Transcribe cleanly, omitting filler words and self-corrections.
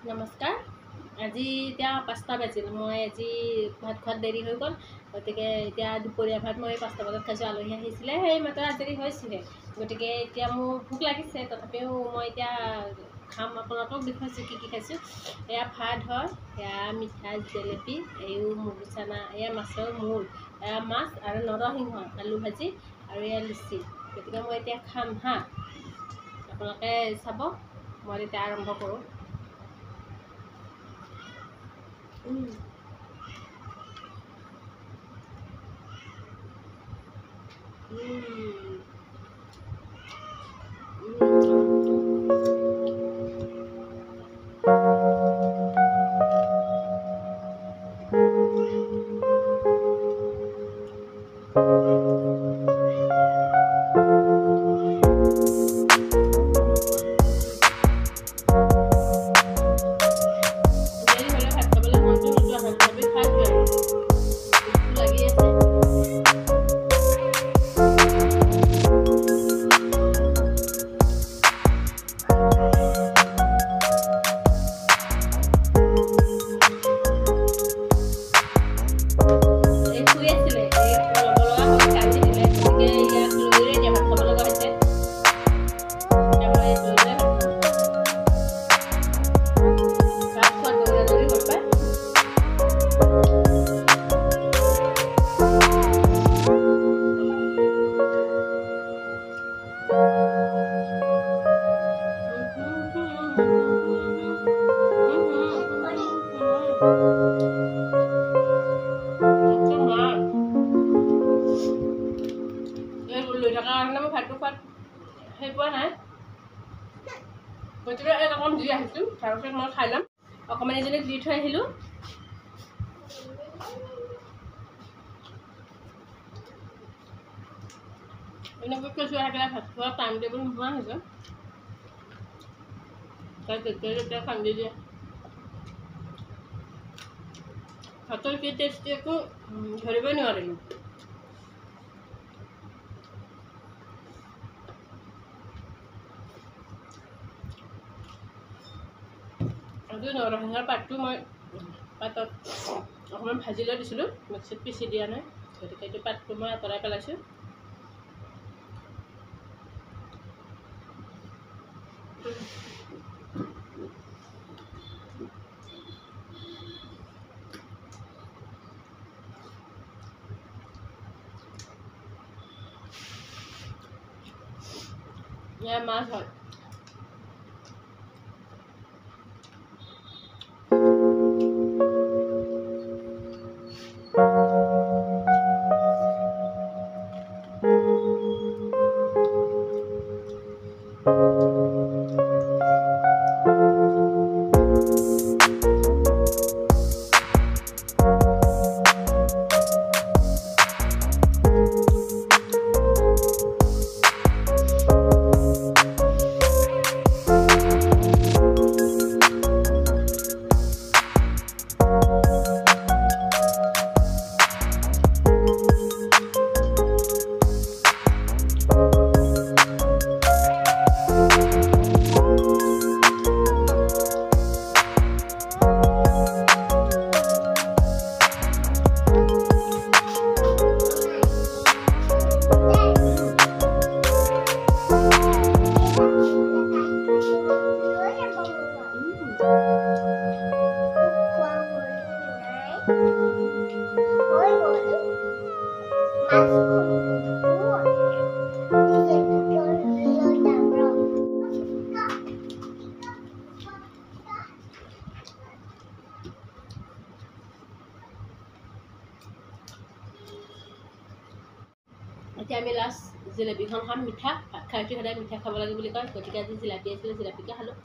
নমস্কাৰ। আজি এতিয়া 5টা বাজিল। মই আজি ভাত খোৱাত দেৰি হৈ গ'ল, গতিকে এতিয়া দুপৰীয়া ভাত মই 5টা বজাত খাইছোঁ। আলহী আহিছিলে, সেই মাত্ৰ আজৰি হৈছোঁহে। গতিকে এতিয়া মোৰ ভোক লাগিছে, তথাপিও মই এতিয়া খাম। আপোনালোকক দেখুৱাইছোঁ কি খাইছোঁ। এয়া ভাত হয়, এয়া মিঠা জেলেপি, এয়া মগু চানা, এয়া মাছৰ মূৰ, এয়া মাছ আৰু নৰসিংহ আলু ভাজি, আৰু এয়া লিচি। গতিকে মই এতিয়া খাম হা, আপোনালোকে চাব। মই এতিয়া আৰম্ভ কৰোঁ। লৈ থকাৰ কাৰণে মই ভাতটো খোৱাত সেই পোৱা নাই, গতিকে এই অকণ দি আহিছোঁ। তাৰপিছত মই খাই ল'ম। অকণমান এজনীক দি থৈ আহিলোঁ। এনেকৈ কৈছোঁ থাকিলে ভাত খোৱা টাইম টেবুল নোহোৱা হৈছে। তাই তেতিয়া কান্দি দিয়ে। ভাতৰ কি টেষ্টি একো ধৰিবই নোৱাৰিলোঁ। আজি নৰসিংহৰ পাতটো মই পাতত অকণমান ভাজি লৈ দিছিলোঁ, মিক্সিত পিচি দিয়া নাই। গতিকে এইটো পাতটো মই আঁতৰাই পেলাইছোঁ। এয়া মাছ হয়। এতিয়া আমি লাষ্ট জিলাপিখন খাম। মিঠা ভাত খাই উঠি সদায় মিঠা খাব লাগে বুলি কয়, গতিকে আজি জিলাপি আছিলে, জিলাপিকে খালোঁ।